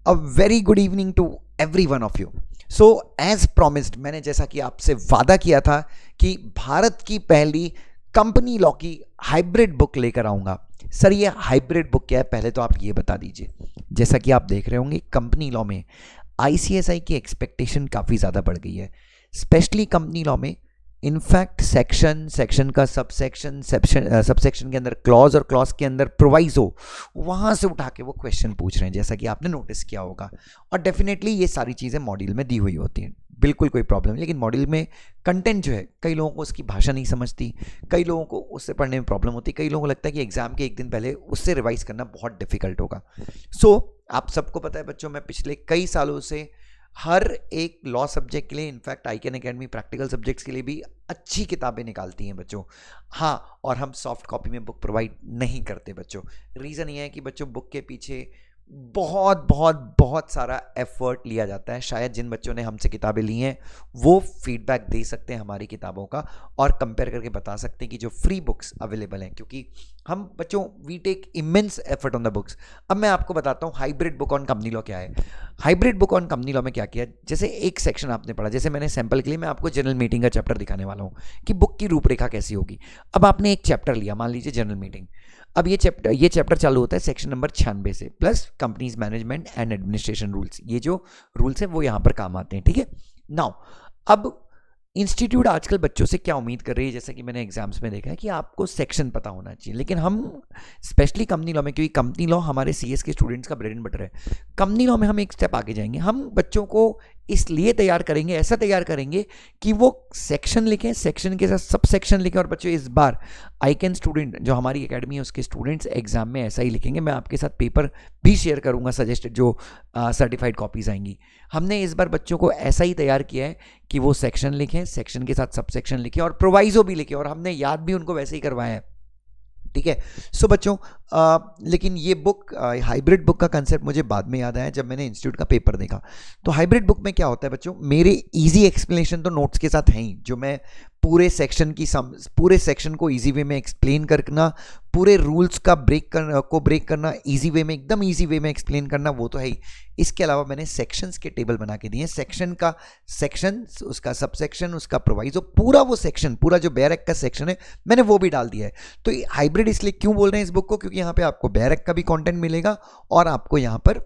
A very good evening to every one of you. So as promised, मैंने जैसा कि आपसे वादा किया था कि भारत की पहली कंपनी लॉ की हाइब्रिड बुक लेकर आऊंगा। सर ये हाइब्रिड बुक क्या है, पहले तो आप ये बता दीजिए। जैसा कि आप देख रहे होंगे कंपनी लॉ में आईसीएसआई की एक्सपेक्टेशन काफ़ी ज़्यादा बढ़ गई है, स्पेशली कंपनी लॉ में। इनफैक्ट सेक्शन का सबसेक्शन के अंदर क्लॉज और क्लॉज के अंदर प्रोवाइजो, वहां से उठा के वो क्वेश्चन पूछ रहे हैं, जैसा कि आपने नोटिस किया होगा। और डेफिनेटली ये सारी चीज़ें मॉड्यूल में दी हुई होती हैं, बिल्कुल कोई प्रॉब्लम नहीं। लेकिन मॉड्यूल में कंटेंट जो है, कई लोगों को उसकी भाषा नहीं समझती, कई लोगों को उससे पढ़ने में प्रॉब्लम होती, कई लोगों को लगता है कि एग्जाम के एक दिन पहले उससे रिवाइज करना बहुत डिफिकल्ट होगा। आप सबको पता है बच्चों, मैं पिछले कई सालों से हर एक लॉ सब्जेक्ट के लिए, in fact ICAN academy practical subjects के लिए भी अच्छी किताबें निकालती हैं बच्चों। हाँ, और हम सॉफ्ट कॉपी में बुक प्रोवाइड नहीं करते बच्चों। रीज़न ये है कि बच्चों बुक के पीछे बहुत बहुत बहुत सारा एफर्ट लिया जाता है। शायद जिन बच्चों ने हमसे किताबें ली हैं वो फीडबैक दे सकते हैं हमारी किताबों का, और कंपेयर करके बता सकते हैं कि जो फ्री बुक्स अवेलेबल हैं, क्योंकि हम बच्चों we take immense effort on the books. अब मैं आपको बताता हूँ hybrid book on company law क्या है। Hybrid book on company law में क्या किया, जैसे एक सेक्शन आपने पढ़ा, जैसे मैंने सैंपल के लिए मैं आपको जनरल मीटिंग का चैप्टर दिखाने वाला हूँ कि बुक की रूपरेखा कैसी होगी। अब आपने एक चैप्टर लिया, मान लीजिए जनरल मीटिंग। अब ये चैप्टर चालू होता है सेक्शन नंबर 96 से, plus companies management and administration rules. ये जो रूल्स है वो यहाँ पर काम आते हैं, ठीक है। नाउ अब इंस्टीट्यूट आजकल बच्चों से क्या उम्मीद कर रही है, जैसा कि मैंने एग्जाम्स में देखा है कि आपको सेक्शन पता होना चाहिए। लेकिन हम स्पेशली कंपनी लॉ में, क्योंकि कंपनी लॉ हमारे सीएस के स्टूडेंट्स का ब्रेड एंड बटर है, कंपनी लॉ में हम एक स्टेप आगे जाएंगे। हम बच्चों को इसलिए तैयार करेंगे, ऐसा तैयार करेंगे कि वो सेक्शन लिखें, सेक्शन के साथ सब सेक्शन लिखें। और बच्चों इस बार ICAN स्टूडेंट जो हमारी एकेडमी है उसके स्टूडेंट्स एग्जाम में ऐसा ही लिखेंगे। मैं आपके साथ पेपर भी शेयर करूंगा सजेस्टेड, जो सर्टिफाइड कॉपीज आएंगी। हमने इस बार बच्चों को ऐसा ही तैयार किया है कि वो सेक्शन लिखें, सेक्शन के साथ सब सेक्शन लिखें और प्रोवाइजो भी लिखें, और हमने याद भी उनको वैसे ही करवाया है, ठीक है। सो बच्चों लेकिन ये बुक हाइब्रिड बुक का कंसेप्ट मुझे बाद में याद आया जब मैंने इंस्टीट्यूट का पेपर देखा। तो हाइब्रिड बुक में क्या होता है बच्चों, मेरे इजी एक्सप्लेनेशन तो नोट्स के साथ हैं ही, जो मैं पूरे सेक्शन को इजी वे में एक्सप्लेन करना, पूरे रूल्स का ब्रेक करना इजी वे में, एकदम इजी वे में एक्सप्लेन करना, वो तो है ही। इसके अलावा मैंने सेक्शंस के टेबल बना के दिए, सेक्शन उसका सबसेक्शन, उसका प्रोवाइजो, पूरा वो सेक्शन, पूरा जो बैरक का सेक्शन है मैंने वो भी डाल दिया है। तो हाइब्रिड इसलिए क्यों बोल रहे हैं इस बुक को, क्योंकि यहाँ पे आपको बैरक का भी कंटेंट मिलेगा और आपको यहाँ पर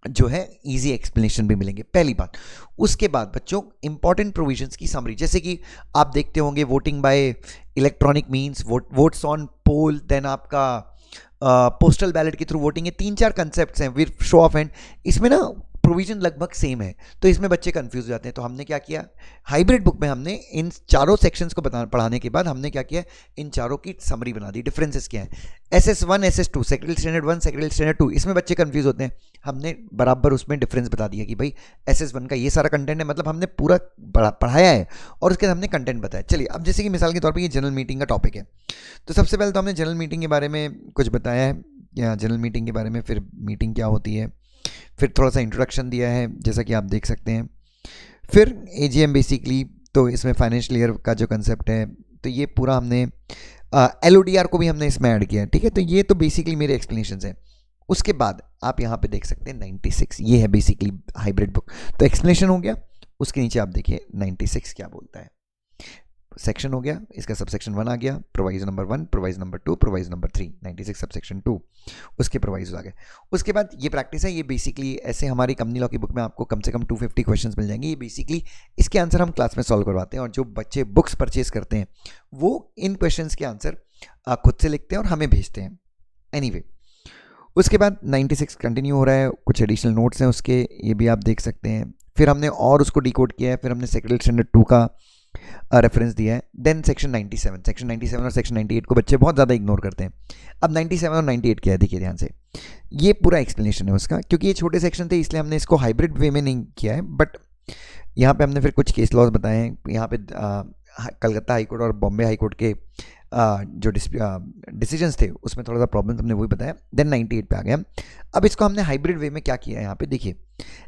जो है इजी एक्सप्लेनेशन भी मिलेंगे, पहली बात। उसके बाद बच्चों इंपॉर्टेंट प्रोविजंस की समरी, जैसे कि आप देखते होंगे voting by electronic means, votes on poll, then आपका पोस्टल बैलेट के थ्रू वोटिंग, ये 3-4 कंसेप्ट्स हैं विद शो ऑफ हैंड। इसमें ना प्रोविजन लगभग सेम है, तो इसमें बच्चे कंफ्यूज हो जाते हैं। तो हमने क्या किया, हाइब्रिड बुक में हमने इन चारों सेक्शंस को पढ़ाने के बाद हमने क्या किया, इन चारों की समरी बना दी। डिफरेंसेस क्या है, SS1 SS2, secretary standard 1 secretary standard 2, इसमें बच्चे कंफ्यूज होते हैं। हमने बराबर उसमें डिफरेंस बता दिया कि भाई SS1 का ये सारा कंटेंट है, मतलब हमने पूरा पढ़ाया है और उसके बाद हमने कंटेंट बताया। चलिए अब जैसे कि मिसाल के तौर पर ये जनरल मीटिंग का टॉपिक है, तो सबसे पहले तो हमने जनरल मीटिंग के बारे में कुछ बताया है, या जनरल मीटिंग के बारे में, फिर मीटिंग क्या होती है, फिर थोड़ा सा इंट्रोडक्शन दिया है जैसा कि आप देख सकते हैं, फिर AGM बेसिकली, तो इसमें फाइनेंशियल ईयर का जो कंसेप्ट है, तो ये पूरा हमने LODR को भी हमने इसमें ऐड किया है, ठीक है। तो ये तो बेसिकली मेरे एक्सप्लेनेशन हैं। उसके बाद आप यहाँ पे देख सकते हैं 96, ये है बेसिकली हाइब्रिड बुक। तो एक्सप्लेनेशन हो गया, उसके नीचे आप देखिए 96 क्या बोलता है। सेक्शन हो गया, इसका सबसेक्शन 1 आ गया, proviso number 1, proviso number 2, proviso number 3, 96 subsection 2, उसके प्रोवाइजो आ गए। उसके बाद ये प्रैक्टिस है, ये बेसिकली ऐसे हमारी कंपनी लॉ की बुक में आपको कम से कम 250 क्वेश्चंस मिल जाएंगे। ये बेसिकली इसके आंसर हम क्लास में सॉल्व करवाते हैं, और जो बच्चे बुक्स परचेज करते हैं वो इन क्वेश्चंस के आंसर खुद से लिखते हैं और हमें भेजते हैं। एनीवे, उसके बाद 96 कंटिन्यू हो रहा है, कुछ एडिशनल नोट्स हैं उसके, ये भी आप देख सकते हैं। फिर हमने और उसको डिकोड किया है, फिर हमने सेक्रेटरी स्टैंडर्ड 2 का रेफरेंस दिया है। देन सेक्शन 97 और सेक्शन 98 को बच्चे बहुत ज़्यादा इग्नोर करते हैं। अब 97 और 98 क्या है देखिए ध्यान से, ये पूरा एक्सप्लेनेशन है उसका। क्योंकि ये छोटे सेक्शन थे इसलिए हमने इसको हाइब्रिड वे में नहीं किया है, बट यहाँ पे हमने फिर कुछ केस लॉज बताए हैं। यहाँ पे कलकत्ता हाईकोर्ट और बॉम्बे हाईकोर्ट के जो डिसीजंस थे उसमें थोड़ा सा प्रॉब्लम हमने वही बताया। देन 98 पे आ गया। अब इसको हमने हाइब्रिड वे में क्या किया है, यहाँ पे देखिए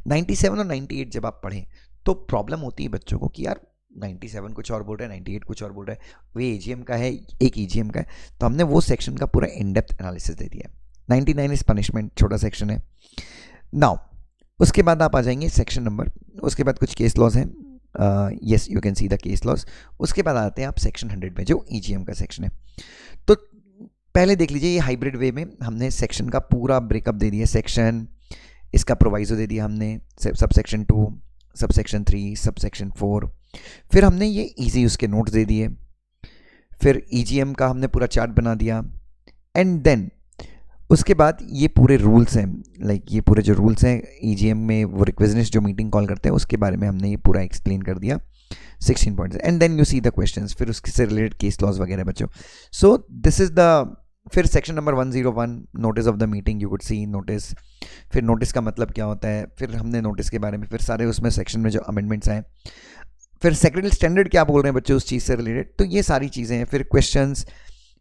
97 और 98 जब आप पढ़ें तो प्रॉब्लम होती है बच्चों को कि यार 97 कुछ और बोल रहा है, 98 कुछ और बोल रहा है, वे AGM का है, एक EGM का है। तो हमने वो सेक्शन का पूरा इन डेप्थ एनालिसिस दे दिया है। 99 इज पनिशमेंट, छोटा सेक्शन है। नाउ उसके बाद आप आ जाएंगे सेक्शन नंबर, उसके बाद कुछ केस लॉज हैं, yes you can see the case laws. उसके बाद आते हैं आप सेक्शन 100 में जो ईजीएम का सेक्शन है। तो पहले देख लीजिए, ये हाइब्रिड वे में हमने सेक्शन का पूरा ब्रेकअप दे दिया, सेक्शन, इसका प्रोवाइजो दे दिया हमने, sub section 2, sub section 3, sub section 4, फिर हमने ये इजी उसके नोट्स दे दिए, फिर ईजीएम का हमने पूरा चार्ट बना दिया, एंड देन उसके बाद ये पूरे रूल्स हैं, लाइक ये पूरे जो रूल्स हैं ईजीएम में, वो रिक्वेजनिस्ट जो मीटिंग कॉल करते हैं उसके बारे में हमने ये पूरा एक्सप्लेन कर दिया 16 points, and then you see the questions, फिर उससे रिलेटेड केस लॉज वगैरह बच्चों। सो दिस इज द, फिर section number 101 notice of the meeting, you could see notice, फिर नोटिस का मतलब क्या होता है, फिर हमने नोटिस के बारे में फिर सारे उसमें सेक्शन में जो अमेंडमेंट्स आए, फिर सेक्रेटरी स्टैंडर्ड क्या बोल रहे हैं बच्चों उस चीज़ से रिलेटेड, तो ये सारी चीज़ें हैं, फिर क्वेश्चंस,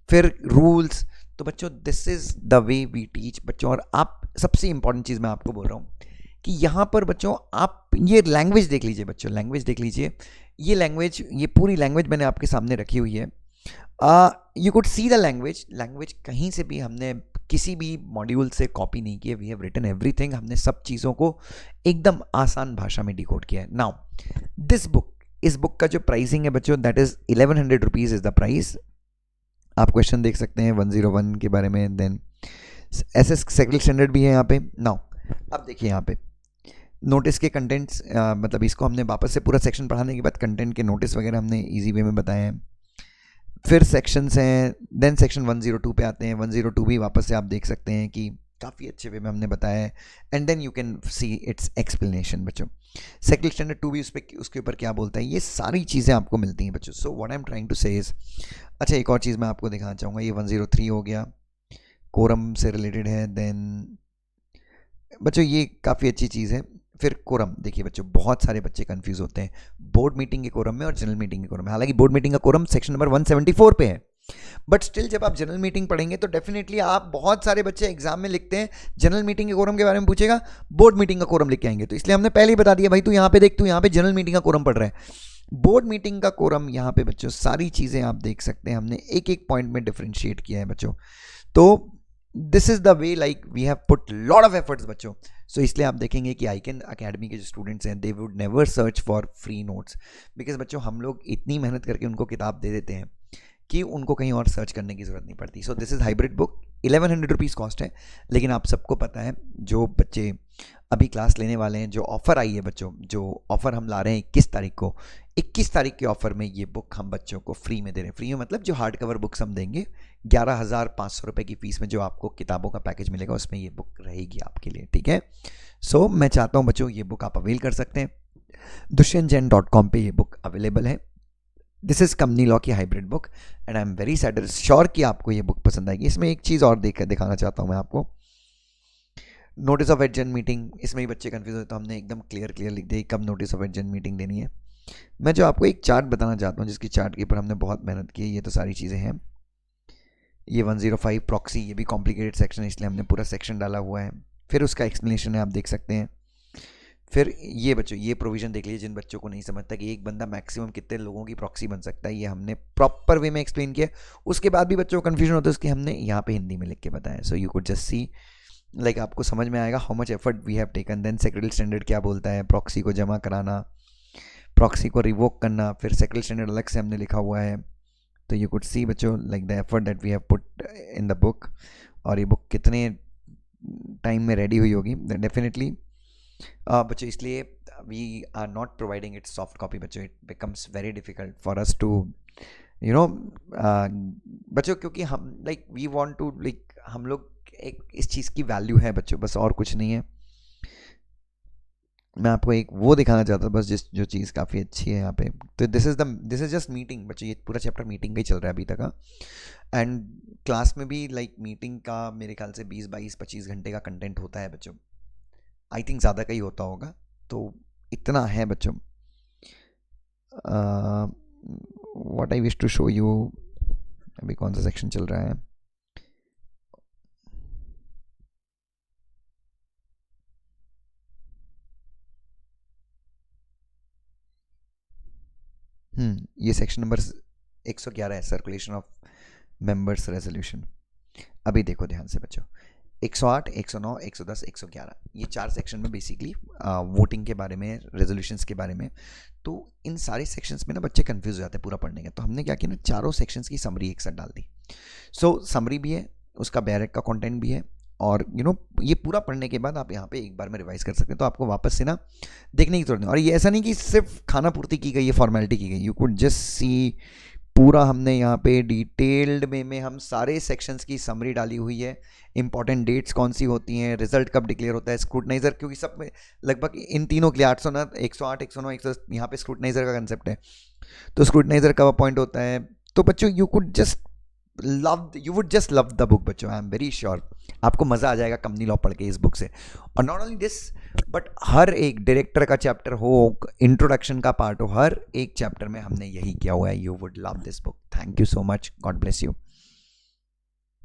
फिर रूल्स। तो बच्चों this is the way we teach बच्चों। और आप, सबसे इंपॉर्टेंट चीज़ मैं आपको बोल रहा हूँ कि यहाँ पर बच्चों आप ये लैंग्वेज देख लीजिए बच्चों, लैंग्वेज देख लीजिए, ये लैंग्वेज, ये पूरी लैंग्वेज मैंने आपके सामने रखी हुई है, you could see the language, language कहीं से भी हमने किसी भी मॉड्यूल से कॉपी नहीं किया, वी हैव रिटन एवरीथिंग, हमने सब चीज़ों को एकदम आसान भाषा में डिकोड किया है। नाउ दिस बुक, इस बुक का जो प्राइसिंग है बच्चों that is 1100 rupees is the price. आप क्वेश्चन देख सकते हैं 101 के बारे में, देन एसएस सेक्रेटरी स्टैंडर्ड भी है यहाँ पे। नाउ अब देखिए यहाँ पे नोटिस के कंटेंट्स, मतलब इसको हमने वापस से पूरा सेक्शन पढ़ाने के बाद कंटेंट के नोटिस वगैरह हमने इजी वे में बताए हैं, फिर सेक्शंस हैं, देन सेक्शन 102 पे आते हैं, 102 भी वापस से आप देख सकते हैं कि काफ़ी अच्छे वे में हमने बताया है, and then you can see its explanation बच्चों। सेक्रेटरी स्टैंडर्ड 2 भी उस पर, उसके ऊपर क्या बोलता है, ये सारी चीज़ें आपको मिलती हैं बच्चों। So what I am trying to say is, अच्छा एक और चीज़ मैं आपको दिखाना चाहूँगा, ये 103 हो गया, कोरम से रिलेटेड है, देन बच्चों ये काफ़ी अच्छी चीज़ है। फिर कोरम देखिए बच्चों, बहुत सारे बच्चे कंफ्यूज होते हैं बोर्ड मीटिंग के कोरम में और जनरल मीटिंग के कोरम में, हालांकि बोर्ड मीटिंग का कोरम सेक्शन नंबर 174 पे है, बट स्टिल जब आप जनरल मीटिंग पढ़ेंगे तो डेफिनेटली आप, बहुत सारे बच्चे एग्जाम में लिखते हैं जनरल मीटिंग के कोरम के बारे में पूछेगा, बोर्ड मीटिंग का कोरम लिख के आएंगे, तो इसलिए हमने पहले ही बता दिया भाई तू यहाँ पे देख, तू यहाँ पे जनरल मीटिंग का कोरम पढ़ रहा है, बोर्ड मीटिंग का कोरम यहाँ पे बच्चों सारी चीज़ें आप देख सकते हैं, हमने एक एक पॉइंट में डिफ्रेंशिएट किया है बच्चों। तो this is the way, like we have put lot of efforts बच्चों। सो इसलिए आप देखेंगे कि आइकन अकेडमी के जो स्टूडेंट्स हैं they would never search for free notes, because बच्चों हम लोग इतनी मेहनत करके उनको किताब दे देते हैं कि उनको कहीं और सर्च करने की ज़रूरत नहीं पड़ती। So this is hybrid book, 1100 rupees cost है, लेकिन आप सबको पता है जो बच्चे अभी क्लास लेने वाले हैं, जो ऑफ़र आई है बच्चों, जो ऑफ़र हम ला रहे हैं 21 तारीख को, 21 तारीख के ऑफ़र में ये बुक हम बच्चों को फ्री में दे रहे हैं। फ्री में मतलब जो हार्ड कवर बुक्स हम देंगे 11,500 रुपये की फ़ीस में जो आपको किताबों का पैकेज मिलेगा उसमें ये बुक रहेगी आपके लिए, ठीक है। सो मैं चाहता हूँ बच्चों ये बुक आप अवेल कर सकते हैं, dushyanjain.com पे ये बुक अवेलेबल है। दिस इज़ कंपनी लॉ की hybrid book, and I am very sure कि आपको ये बुक पसंद आएगी। इसमें एक चीज़ और देख दिखाना चाहता हूँ मैं आपको, नोटिस ऑफ एडजर्न मीटिंग, इसमें ही बच्चे कंफ्यूज होते, तो हमने एकदम क्लियर लिख दिया कब नोटिस ऑफ एडजर्न मीटिंग देनी है। मैं जो आपको एक चार्ट बताना चाहता हूँ जिसकी चार्ट के ऊपर हमने बहुत मेहनत की है, ये तो सारी चीज़ें हैं। ये 105 प्रॉक्सी, ये भी कॉम्प्लिकेटेड सेक्शन है इसलिए हमने पूरा सेक्शन डाला हुआ है, फिर उसका एक्सप्लेनेशन है आप देख सकते हैं। फिर ये बच्चों ये प्रोविज़न देख लीजिए, जिन बच्चों को नहीं समझता कि एक बंदा मैक्सिमम कितने लोगों की प्रॉक्सी बन सकता है, ये हमने प्रॉपर वे में एक्सप्लेन किया। उसके बाद भी बच्चों को कन्फ्यूजन होता है उसके हमने यहाँ पे हिंदी में लिख के बताया। So you could just see, like आपको समझ में आएगा how much effort we have taken. Then secretary standard क्या बोलता है, प्रॉक्सी को जमा कराना, प्रॉक्सी को रिवोक करना, फिर सेक्रेटरी स्टैंडर्ड अलग से हमने लिखा हुआ है। तो यू कुड सी बच्चों like the effort that we have put in the book, और ये बुक कितने टाइम में रेडी हुई होगी डेफिनेटली बच्चों। इसलिए we are not providing it soft copy बच्चों, it becomes very difficult for us to you know बच्चों, क्योंकि हम like we want to like, हम लोग एक इस चीज़ की वैल्यू है बच्चों, बस और कुछ नहीं है। मैं आपको एक वो दिखाना चाहता था बस, जिस जो चीज़ काफ़ी अच्छी है यहाँ पे। तो दिस इज़ जस्ट मीटिंग बच्चों, ये पूरा चैप्टर मीटिंग का ही चल रहा है अभी तक का, एंड क्लास में भी लाइक मीटिंग का मेरे ख्याल से 20-22-25 घंटे का कंटेंट होता है बच्चों, आई थिंक ज़्यादा का ही होता होगा, तो इतना है बच्चों। What I wish to show you, अभी कौन सा सेक्शन चल रहा है, ये सेक्शन नंबर 111 है, सर्कुलेशन ऑफ मेंबर्स रेजोल्यूशन। अभी देखो ध्यान से बच्चों, 108, 109, 110, 111 ये 4 सेक्शन में बेसिकली वोटिंग के बारे में, रेजोल्यूशंस के बारे में। तो इन सारे सेक्शंस में ना बच्चे कंफ्यूज हो जाते हैं पूरा पढ़ने के, तो हमने क्या किया ना, चारों सेक्शंस की समरी एक साथ डाल दी। सो समरी भी है, उसका बैरेक का कंटेंट भी है, और ये पूरा पढ़ने के बाद आप यहाँ पे एक बार में रिवाइज कर सकते हैं। तो आपको वापस से ना देखने की जरूरत नहीं। और ये ऐसा नहीं कि सिर्फ खाना पूर्ति की गई है, फॉर्मेलिटी की गई, यू कुड जस्ट सी पूरा हमने यहाँ पे डिटेल्ड में हम सारे सेक्शंस की समरी डाली हुई है। इंपॉर्टेंट डेट्स कौन सी होती हैं, रिजल्ट कब डिक्लेयर होता है, स्क्रूटनाइजर, क्योंकि सब में लगभग इन तीनों के लिए 108, 109, 110 यहाँ पे स्क्रूटनाइजर का कंसेप्ट है। तो स्क्रूटनाइजर कब अपॉइंट होता है। तो बच्चों you would just love the book बच्चों, आई एम वेरी श्योर आपको मज़ा आ जाएगा कंपनी लॉ पढ़ के इस बुक से। और नॉट ओनली दिस, बट हर एक डायरेक्टर का चैप्टर हो, इंट्रोडक्शन का पार्ट हो, हर एक चैप्टर में हमने यही किया हुआ है। You would love this book. Thank you so much, God bless you.